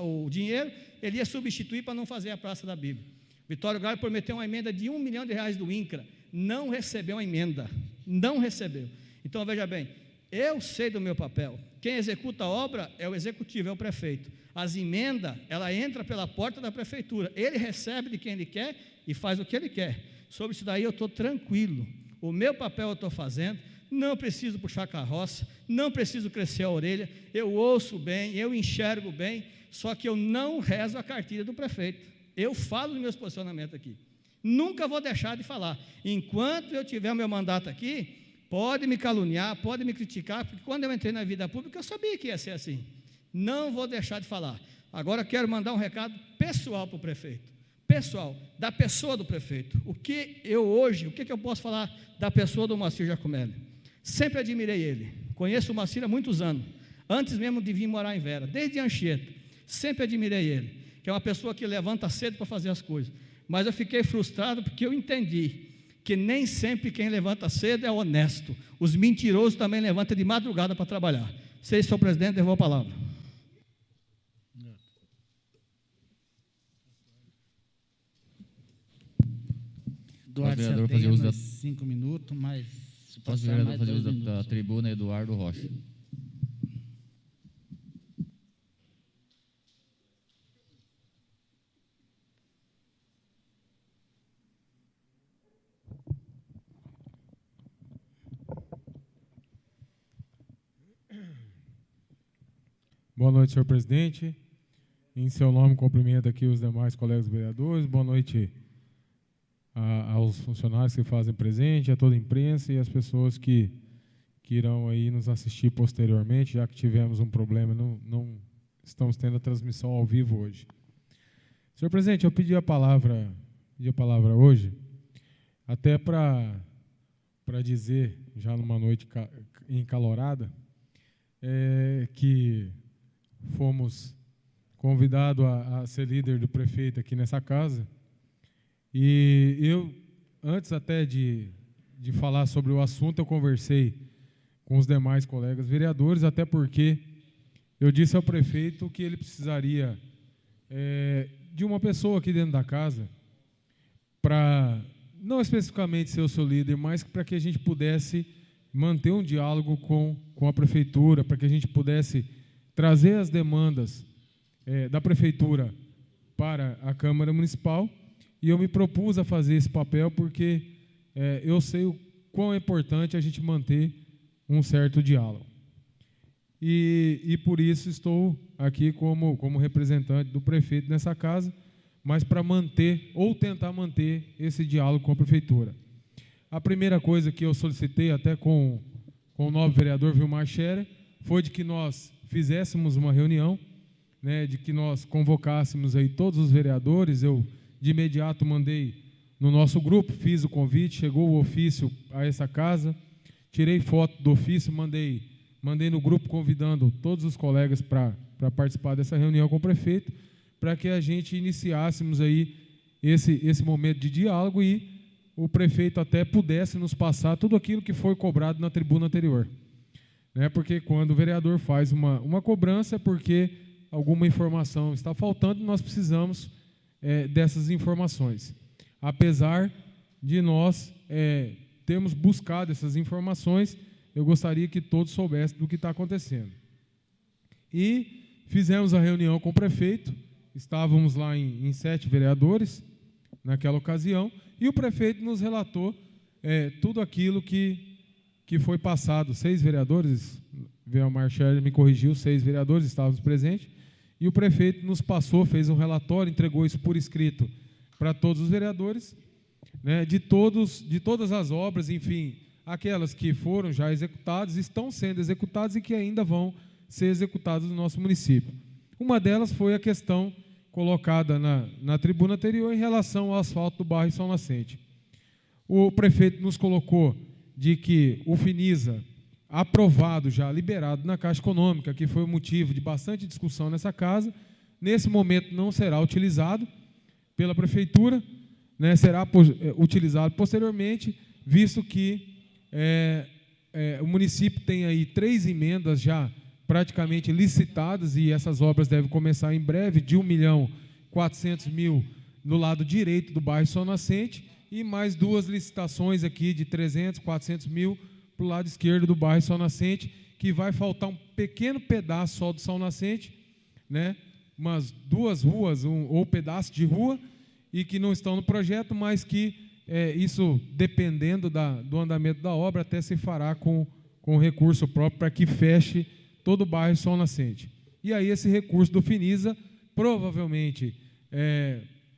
o dinheiro, ele ia substituir para não fazer a Praça da Bíblia. Vitório Gale prometeu uma emenda de R$1 milhão do INCRA, não recebeu a emenda, não recebeu. Então, veja bem, eu sei do meu papel, quem executa a obra é o executivo, é o prefeito. As emendas, ela entra pela porta da prefeitura, ele recebe de quem ele quer e faz o que ele quer. Sobre isso daí eu estou tranquilo, o meu papel eu estou fazendo, não preciso puxar carroça, não preciso crescer a orelha, eu ouço bem, eu enxergo bem, só que eu não rezo a cartilha do prefeito, eu falo os meus posicionamentos aqui, nunca vou deixar de falar, enquanto eu tiver o meu mandato aqui, pode me caluniar, pode me criticar, porque quando eu entrei na vida pública, eu sabia que ia ser assim, não vou deixar de falar. Agora quero mandar um recado pessoal para o prefeito, pessoal, da pessoa do prefeito. O que eu posso falar da pessoa do Moacir Giacomelli? Sempre admirei ele. Conheço o Moacir há muitos anos, antes mesmo de vir morar em Vera, desde Anchieta. Sempre admirei ele, que é uma pessoa que levanta cedo para fazer as coisas. Mas eu fiquei frustrado porque eu entendi que nem sempre quem levanta cedo é honesto. Os mentirosos também levantam de madrugada para trabalhar. Senhor presidente, devolvo a palavra. Eduardo, vereador você fazer tem uso da- mais 5 minutos, mas se Posso, passar vereador, mais fazer 2 uso da minutos. tribuna, Eduardo Rocha. Boa noite, senhor presidente. Em seu nome, cumprimento aqui os demais colegas vereadores. Boa noite aos funcionários que fazem presente, a toda a imprensa e as pessoas que irão aí nos assistir posteriormente, já que tivemos um problema, não estamos tendo a transmissão ao vivo hoje. Senhor presidente, eu pedi a palavra hoje, até para dizer, já numa noite encalorada, que fomos convidados a ser líder do prefeito aqui nessa casa, e eu, antes até de falar sobre o assunto, eu conversei com os demais colegas vereadores, até porque eu disse ao prefeito que ele precisaria de uma pessoa aqui dentro da casa, para, não especificamente ser o seu líder, mas para que a gente pudesse manter um diálogo com a prefeitura, para que a gente pudesse trazer as demandas da prefeitura para a Câmara Municipal, e eu me propus a fazer esse papel porque eu sei o quão é importante a gente manter um certo diálogo. E por isso estou aqui como representante do prefeito nessa casa, mas para manter, ou tentar manter, esse diálogo com a prefeitura. A primeira coisa que eu solicitei, até com o novo vereador Vilmar Scherer, foi de que nós fizéssemos uma reunião, né, de que nós convocássemos aí todos os vereadores. Eu, de imediato, mandei no nosso grupo, fiz o convite, chegou o ofício a essa casa, tirei foto do ofício, mandei no grupo convidando todos os colegas para participar dessa reunião com o prefeito, para que a gente iniciássemos aí esse momento de diálogo e o prefeito até pudesse nos passar tudo aquilo que foi cobrado na tribuna anterior. Né? Porque quando o vereador faz uma cobrança é porque alguma informação está faltando e nós precisamos dessas informações. Apesar de nós termos buscado essas informações, eu gostaria que todos soubessem do que está acontecendo. E fizemos a reunião com o prefeito, estávamos lá em 7 vereadores naquela ocasião, e o prefeito nos relatou tudo aquilo que foi passado. 6 vereadores, Vilmar Scherer me corrigiu, 6 vereadores estávamos presentes, e o prefeito nos passou, fez um relatório, entregou isso por escrito para todos os vereadores, né, de todas as obras, enfim, aquelas que foram já executadas, estão sendo executadas e que ainda vão ser executadas no nosso município. Uma delas foi a questão colocada na tribuna anterior em relação ao asfalto do bairro São Nascente. O prefeito nos colocou de que o Finisa, aprovado já, liberado na Caixa Econômica, que foi motivo de bastante discussão nessa casa, nesse momento não será utilizado pela prefeitura, né, será utilizado posteriormente, visto que o município tem aí 3 emendas já praticamente licitadas, e essas obras devem começar em breve, de 1.400.000 no lado direito do bairro São Nascente, e mais 2 licitações aqui de 300, 400.000 para o lado esquerdo do bairro São Nascente, que vai faltar um pequeno pedaço só do São Nascente, né, umas 2 ruas, ou pedaço de rua, e que não estão no projeto, mas que isso, dependendo do andamento da obra, até se fará com recurso próprio para que feche todo o bairro São Nascente. E aí esse recurso do Finisa, provavelmente,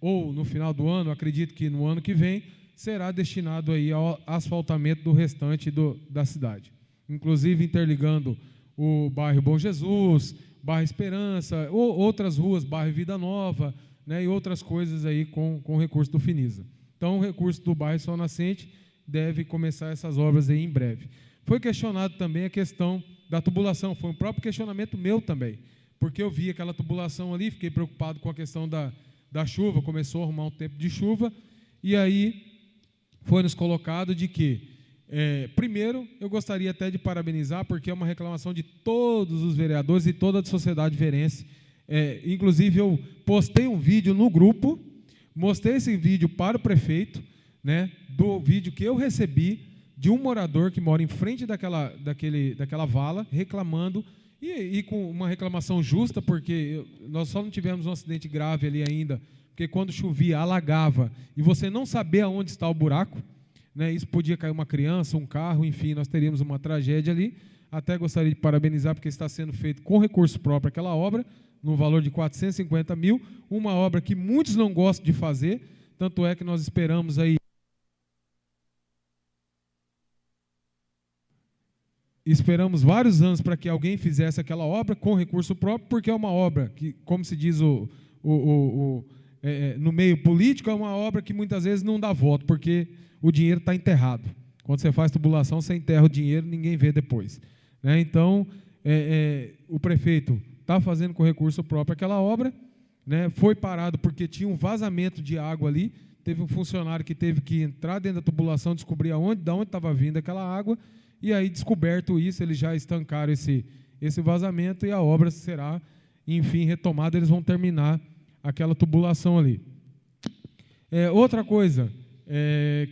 ou no final do ano, acredito que no ano que vem, será destinado aí ao asfaltamento do restante da cidade. Inclusive interligando o bairro Bom Jesus, bairro Esperança, ou outras ruas, bairro Vida Nova, né, e outras coisas aí com o recurso do Finisa. Então, o recurso do bairro Sol Nascente deve começar essas obras aí em breve. Foi questionado também a questão da tubulação, foi um próprio questionamento meu também, porque eu vi aquela tubulação ali, fiquei preocupado com a questão da chuva, começou a arrumar um tempo de chuva, e aí foi nos colocado de que, primeiro, eu gostaria até de parabenizar, porque é uma reclamação de todos os vereadores e toda a sociedade verense. Inclusive, eu postei um vídeo no grupo, mostrei esse vídeo para o prefeito, né, do vídeo que eu recebi de um morador que mora em frente daquela vala, reclamando, e com uma reclamação justa, porque nós só não tivemos um acidente grave ali ainda, porque quando chovia, alagava, e você não saber aonde está o buraco, né, isso podia cair uma criança, um carro, enfim, nós teríamos uma tragédia ali. Até gostaria de parabenizar, porque está sendo feito com recurso próprio aquela obra, no valor de 450 mil, uma obra que muitos não gostam de fazer, tanto é que nós esperamos aí vários anos para que alguém fizesse aquela obra com recurso próprio, porque é uma obra que, como se diz no meio político, é uma obra que muitas vezes não dá voto, porque o dinheiro está enterrado. Quando você faz tubulação, você enterra o dinheiro, ninguém vê depois, né? Então, o prefeito está fazendo com recurso próprio aquela obra, né? Foi parado porque tinha um vazamento de água ali, teve um funcionário que teve que entrar dentro da tubulação, descobrir de onde estava vindo aquela água, e aí, descoberto isso, eles já estancaram esse vazamento e a obra será, enfim, retomada, eles vão terminar aquela tubulação ali. Outra coisa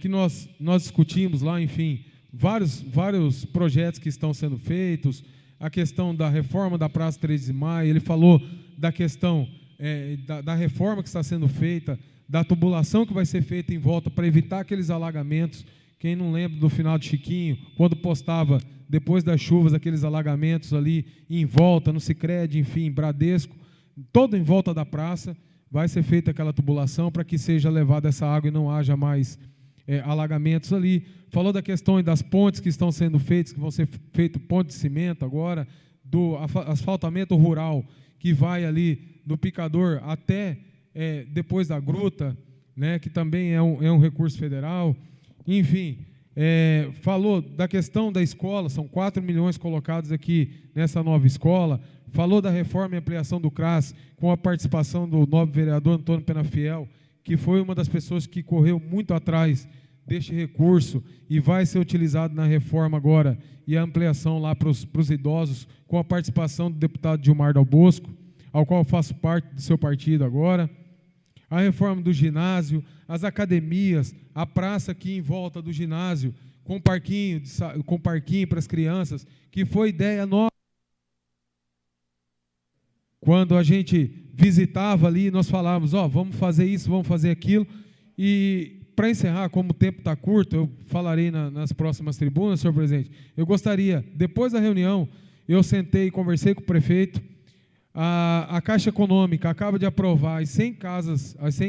que nós discutimos lá, enfim, vários projetos que estão sendo feitos, a questão da reforma da Praça 13 de Maio, ele falou da questão da reforma que está sendo feita, da tubulação que vai ser feita em volta para evitar aqueles alagamentos. Quem não lembra do final de Chiquinho, quando postava, depois das chuvas, aqueles alagamentos ali em volta, no Sicredi, enfim, Bradesco, todo em volta da praça, vai ser feita aquela tubulação para que seja levada essa água e não haja mais alagamentos ali. Falou da questão das pontes que estão sendo feitas, que vão ser feito ponte de cimento agora, do asfaltamento rural, que vai ali do Picador até depois da gruta, né, que também é um recurso federal. Enfim, falou da questão da escola, são 4 milhões colocados aqui nessa nova escola. Falou da reforma e ampliação do CRAS, com a participação do novo vereador Antônio Penafiel, que foi uma das pessoas que correu muito atrás deste recurso e vai ser utilizado na reforma agora e a ampliação lá para os idosos, com a participação do deputado Gilmar Dal Bosco, ao qual eu faço parte do seu partido agora. A reforma do ginásio, as academias, a praça aqui em volta do ginásio, com parquinho para as crianças, que foi ideia nossa. Quando a gente visitava ali, nós falávamos, vamos fazer isso, vamos fazer aquilo. E, para encerrar, como o tempo está curto, eu falarei nas próximas tribunas, senhor presidente, eu gostaria, depois da reunião, eu sentei e conversei com o prefeito. A Caixa Econômica acaba de aprovar as 100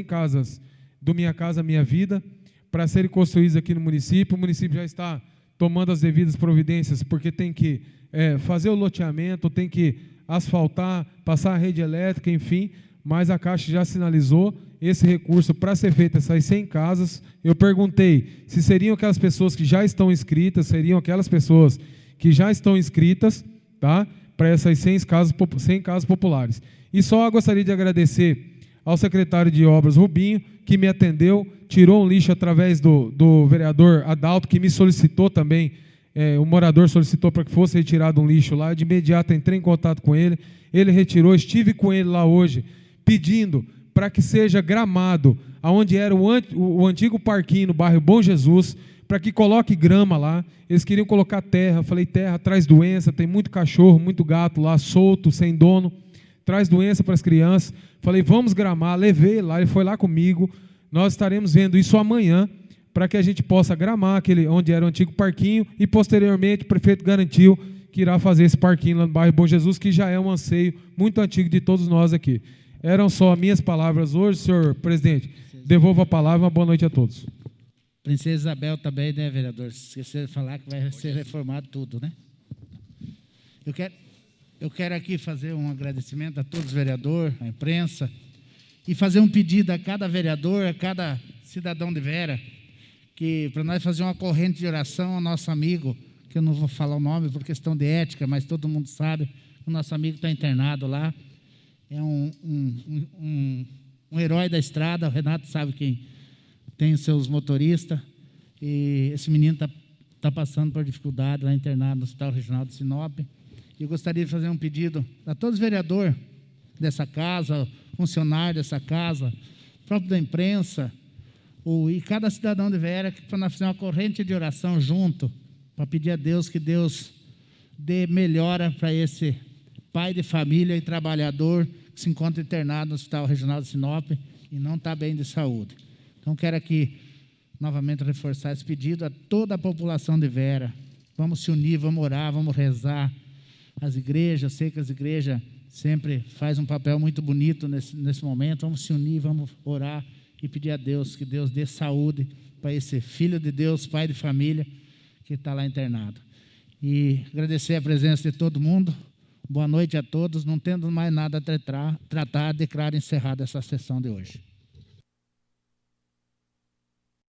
casas do Minha Casa Minha Vida para serem construídas aqui no município. O município já está tomando as devidas providências, porque tem que fazer o loteamento, tem que asfaltar, passar a rede elétrica, enfim, mas a Caixa já sinalizou esse recurso para ser feito essas 100 casas. Eu perguntei se seriam aquelas pessoas que já estão inscritas, tá? Para essas 100 casas populares. E só gostaria de agradecer ao secretário de Obras, Rubinho, que me atendeu, tirou um lixo através do vereador Adalto, que me solicitou também, o morador solicitou para que fosse retirado um lixo lá, de imediato entrei em contato com ele, ele retirou, estive com ele lá hoje, pedindo para que seja gramado, aonde era o antigo parquinho no bairro Bom Jesus, para que coloque grama lá. Eles queriam colocar terra, falei, terra traz doença, tem muito cachorro, muito gato lá, solto, sem dono, traz doença para as crianças. Falei, vamos gramar, levei lá, ele foi lá comigo, nós estaremos vendo isso amanhã, para que a gente possa gramar onde era o antigo parquinho, e posteriormente o prefeito garantiu que irá fazer esse parquinho lá no bairro Bom Jesus, que já é um anseio muito antigo de todos nós aqui. Eram só minhas palavras hoje, senhor presidente. Devolvo a palavra, uma boa noite a todos. Princesa Isabel também, né, vereador? Esqueci de falar que vai ser reformado tudo, né? Eu quero aqui fazer um agradecimento a todos os vereadores, a imprensa, e fazer um pedido a cada vereador, a cada cidadão de Vera, que para nós fazer uma corrente de oração ao nosso amigo, que eu não vou falar o nome por questão de ética, mas todo mundo sabe, o nosso amigo está internado lá, é um herói da estrada, o Renato sabe quem tem os seus motoristas, e esse menino está passando por dificuldade lá internado no Hospital Regional de Sinop. E eu gostaria de fazer um pedido a todos os vereadores dessa casa, funcionários dessa casa, próprio da imprensa, e cada cidadão de Vera, para nós fazer uma corrente de oração junto, para pedir a Deus que Deus dê melhora para esse pai de família e trabalhador que se encontra internado no Hospital Regional de Sinop e não está bem de saúde. Então, quero aqui, novamente, reforçar esse pedido a toda a população de Vera. Vamos se unir, vamos orar, vamos rezar. As igrejas, sei que as igrejas sempre fazem um papel muito bonito nesse momento. Vamos se unir, vamos orar e pedir a Deus que Deus dê saúde para esse filho de Deus, pai de família, que está lá internado. E agradecer a presença de todo mundo. Boa noite a todos. Não tendo mais nada a tratar, declaro encerrada essa sessão de hoje.